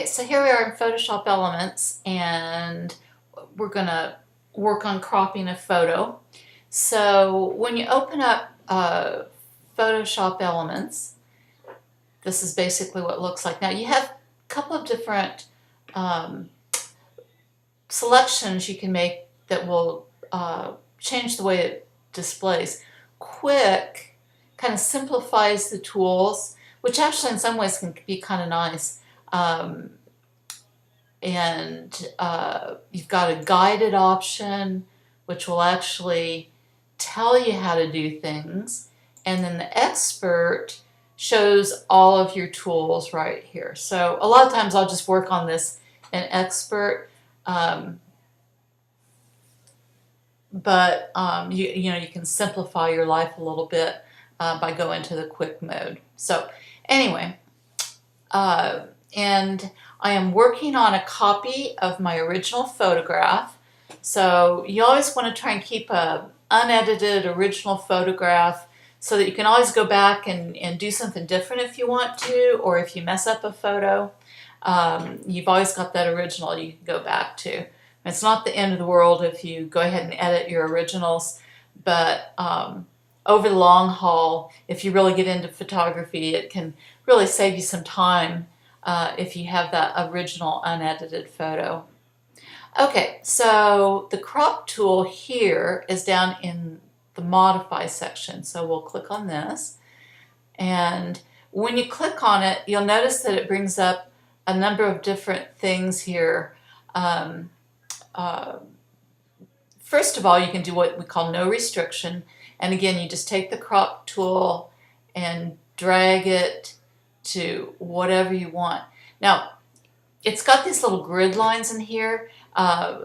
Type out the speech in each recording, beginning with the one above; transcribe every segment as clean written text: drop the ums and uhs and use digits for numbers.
Okay, so here we are in Photoshop Elements, and we're going to work on cropping a photo. So when you open up Photoshop Elements, this is basically what it looks like. Now you have a couple of different selections you can make that will change the way it displays. Quick kind of simplifies the tools, which actually in some ways can be kind of nice. And you've got a guided option, which will actually tell you how to do things. And then the expert shows all of your tools right here. So a lot of times I'll just work on this in expert. But you can simplify your life a little bit by going to the quick mode. So anyway, and I am working on a copy of my original photograph. So you always want to try and keep a unedited original photograph so that you can always go back and do something different if you want to, or if you mess up a photo, you've always got that original you can go back to. It's not the end of the world if you go ahead and edit your originals, but over the long haul, if you really get into photography, it can really save you some time if you have that original unedited photo. Okay, so the crop tool here is down in the modify section, so we'll click on this. And when you click on it, you'll notice that it brings up a number of different things here. First of all, you can do what we call no restriction. And again, you just take the crop tool and drag it to whatever you want. Now, it's got these little grid lines in here.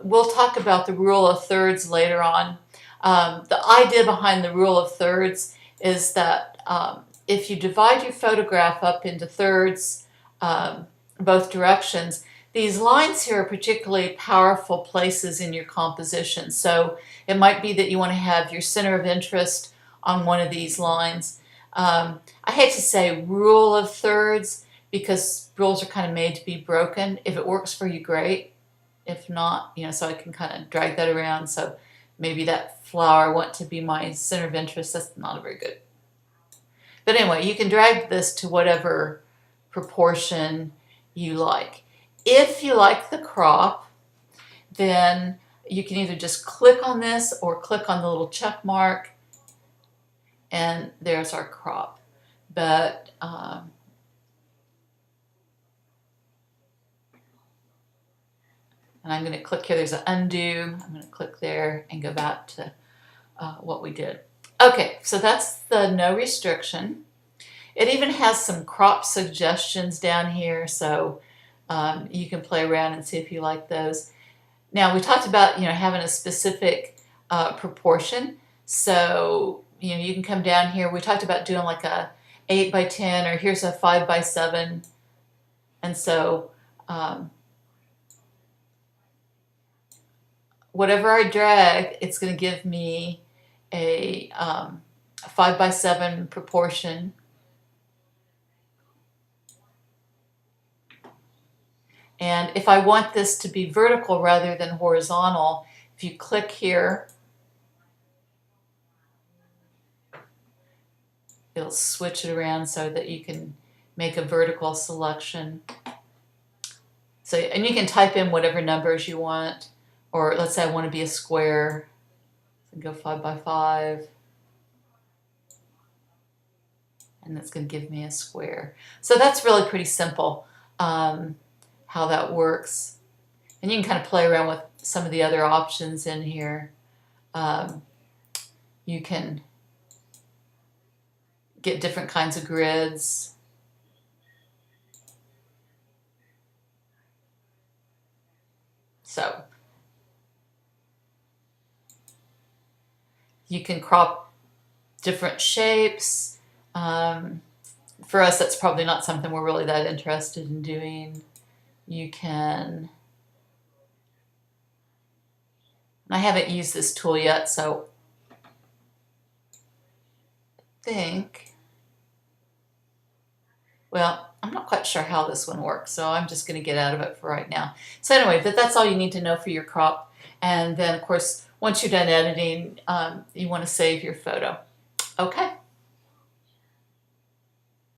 We'll talk about the rule of thirds later on. The idea behind the rule of thirds is that if you divide your photograph up into thirds, both directions, these lines here are particularly powerful places in your composition. So it might be that you want to have your center of interest on one of these lines. I hate to say rule of thirds because rules are kind of made to be broken. If it works for you, great. If not, so I can kind of drag that around. So maybe that flower I want to be my center of interest. That's not very good. But anyway, you can drag this to whatever proportion you like. If you like the crop, then you can either just click on this or click on the little check mark, and there's our crop. But and I'm going to click here. There's an undo. I'm going to click there and go back to what we did. Okay, so that's the no restriction. It even has some crop suggestions down here, so you can play around and see if you like those. Now, we talked about having a specific proportion, so you can come down here. We talked about doing like a 8 by 10, or here's a 5 by 7, and so whatever I drag, it's going to give me a 5 by 7 proportion. And if I want this to be vertical rather than horizontal, if you click here, it'll switch it around so that you can make a vertical selection. So, and you can type in whatever numbers you want, or let's say I want to be a square, so go 5 by 5, and that's going to give me a square. So that's really pretty simple. How that works, and you can kind of play around with some of the other options in here. You can get different kinds of grids. So you can crop different shapes. For us, that's probably not something we're really that interested in doing. You can, I haven't used this tool yet, so I think Well, I'm not quite sure how this one works, so I'm just going to get out of it for right now. So anyway, that's all you need to know for your crop. And then, of course, once you're done editing, you want to save your photo. Okay.